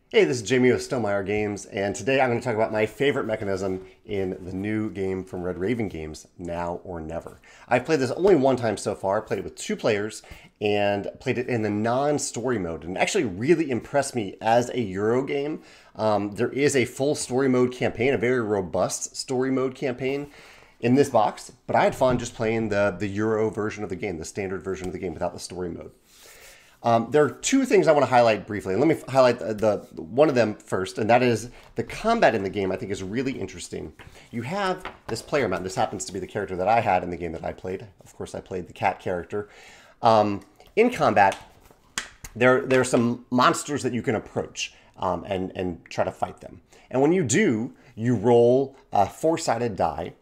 Hey, this is Jamey with Stonemaier Games, and today I'm going to talk about my favorite mechanism in the new game from Red Raven Games, Now or Never. I've played this only one time so far, played it with two players, and played it in the non-story mode, and it actually really impressed me as a Euro game. There is a full story mode campaign, a very robust story mode campaign in this box, but I had fun just playing the Euro version of the game, the standard version of the game without the story mode. There are two things I want to highlight briefly. Let me highlight the one of them first, and that is the combat in the game. I think is really interesting. You have this player mount. This happens to be the character that I had in the game that I played. Of course, I played the cat character. In combat, there are some monsters that you can approach and try to fight them. And when you do, you roll a four-sided die.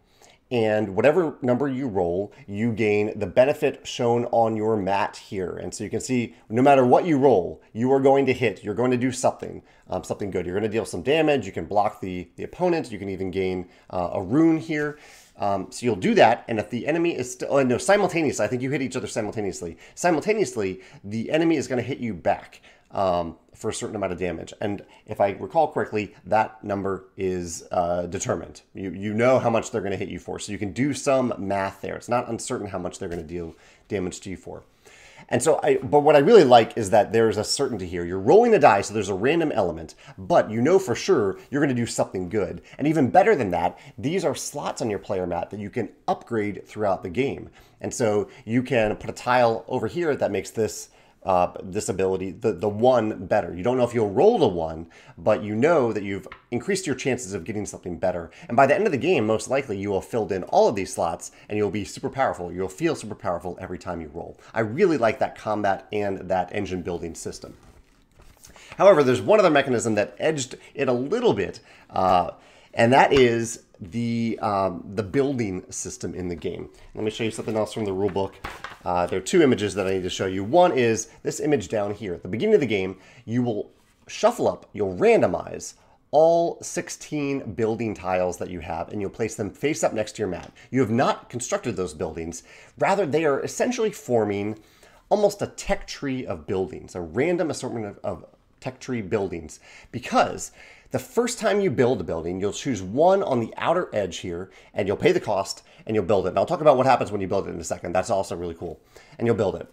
And whatever number you roll, you gain the benefit shown on your mat here. And so you can see no matter what you roll, you are going to hit. You're going to do something, something good. You're going to deal some damage. You can block the opponent. You can even gain a rune here. So you'll do that. And if the enemy is still, no, simultaneously, I think you hit each other simultaneously. Simultaneously, the enemy is going to hit you back. For a certain amount of damage. And if I recall correctly, that number is determined. You know how much they're going to hit you for, so you can do some math there. It's not uncertain how much they're going to deal damage to you for. And so, but what I really like is that there's a certainty here. You're rolling the die, so there's a random element, but you know for sure you're going to do something good. And even better than that, these are slots on your player mat that you can upgrade throughout the game. And so you can put a tile over here that makes this ability, the one better. You don't know if you'll roll the one, but you know that you've increased your chances of getting something better. And by the end of the game, most likely you will have filled in all of these slots and you'll be super powerful. You'll feel super powerful every time you roll. I really like that combat and that engine building system. However, there's one other mechanism that edged it a little bit, and that is the building system in the game. Let me show you something else from the rulebook. There are two images that I need to show you. One is this image down here. At the beginning of the game, you will shuffle up, you'll randomize all 16 building tiles that you have, and you'll place them face up next to your mat. You have not constructed those buildings. Rather, they are essentially forming almost a tech tree of buildings, a random assortment of tech tree buildings, because the first time you build a building, you'll choose one on the outer edge here, and you'll pay the cost, and you'll build it. And I'll talk about what happens when you build it in a second. That's also really cool. And you'll build it.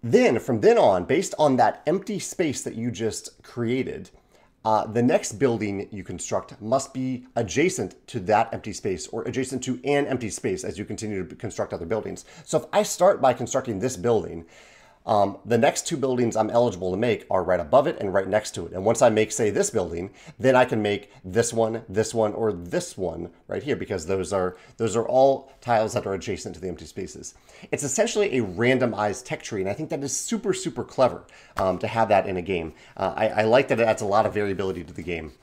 Then, from then on, based on that empty space that you just created, the next building you construct must be adjacent to that empty space or adjacent to an empty space as you continue to construct other buildings. So if I start by constructing this building, the next two buildings I'm eligible to make are right above it and right next to it. And once I make, say, this building, then I can make this one, or this one right here, because those are all tiles that are adjacent to the empty spaces. It's essentially a randomized tech tree, and I think that is super, super clever to have that in a game. I like that it adds a lot of variability to the game.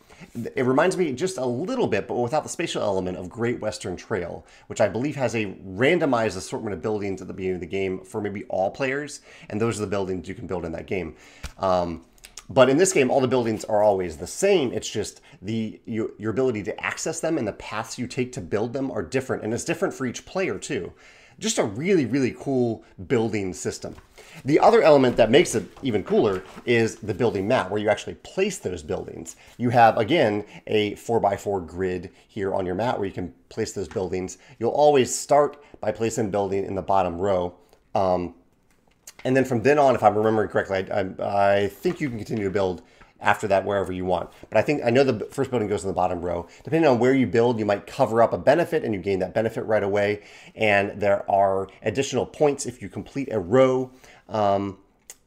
It reminds me just a little bit, but without the spatial element, of Great Western Trail, which I believe has a randomized assortment of buildings at the beginning of the game for maybe all players, and those are the buildings you can build in that game. But in this game, all the buildings are always the same. It's just your ability to access them and the paths you take to build them are different, and it's different for each player too. Just a really, really cool building system. The other element that makes it even cooler is the building mat, where you actually place those buildings. You have, again, a 4x4 grid here on your mat where you can place those buildings. You'll always start by placing a building in the bottom row. And then from then on, if I'm remembering correctly, I think you can continue to build after that wherever you want. But I know the first building goes in the bottom row. Depending on where you build, you might cover up a benefit and you gain that benefit right away. And there are additional points if you complete a row. And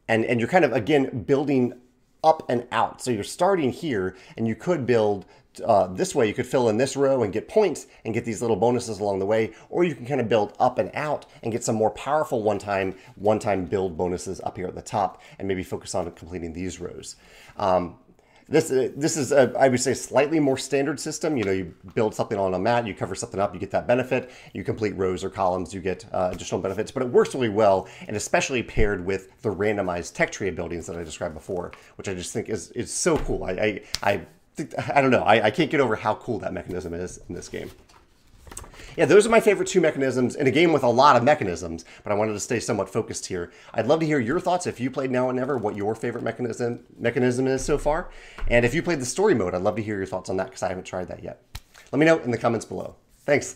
you're kind of, again, building up and out. So you're starting here, and you could build this way. You could fill in this row and get points and get these little bonuses along the way, or you can kind of build up and out and get some more powerful one-time build bonuses up here at the top, and maybe focus on completing these rows. This is, I would say, slightly more standard system. You know, you build something on a mat, you cover something up, you get that benefit. You complete rows or columns, you get additional benefits. But it works really well, and especially paired with the randomized tech tree buildings that I described before, which I just think is so cool. I don't know. I can't get over how cool that mechanism is in this game. Yeah, those are my favorite two mechanisms in a game with a lot of mechanisms, but I wanted to stay somewhat focused here. I'd love to hear your thoughts if you played Now or Never, what your favorite mechanism is so far. And if you played the story mode, I'd love to hear your thoughts on that because I haven't tried that yet. Let me know in the comments below. Thanks.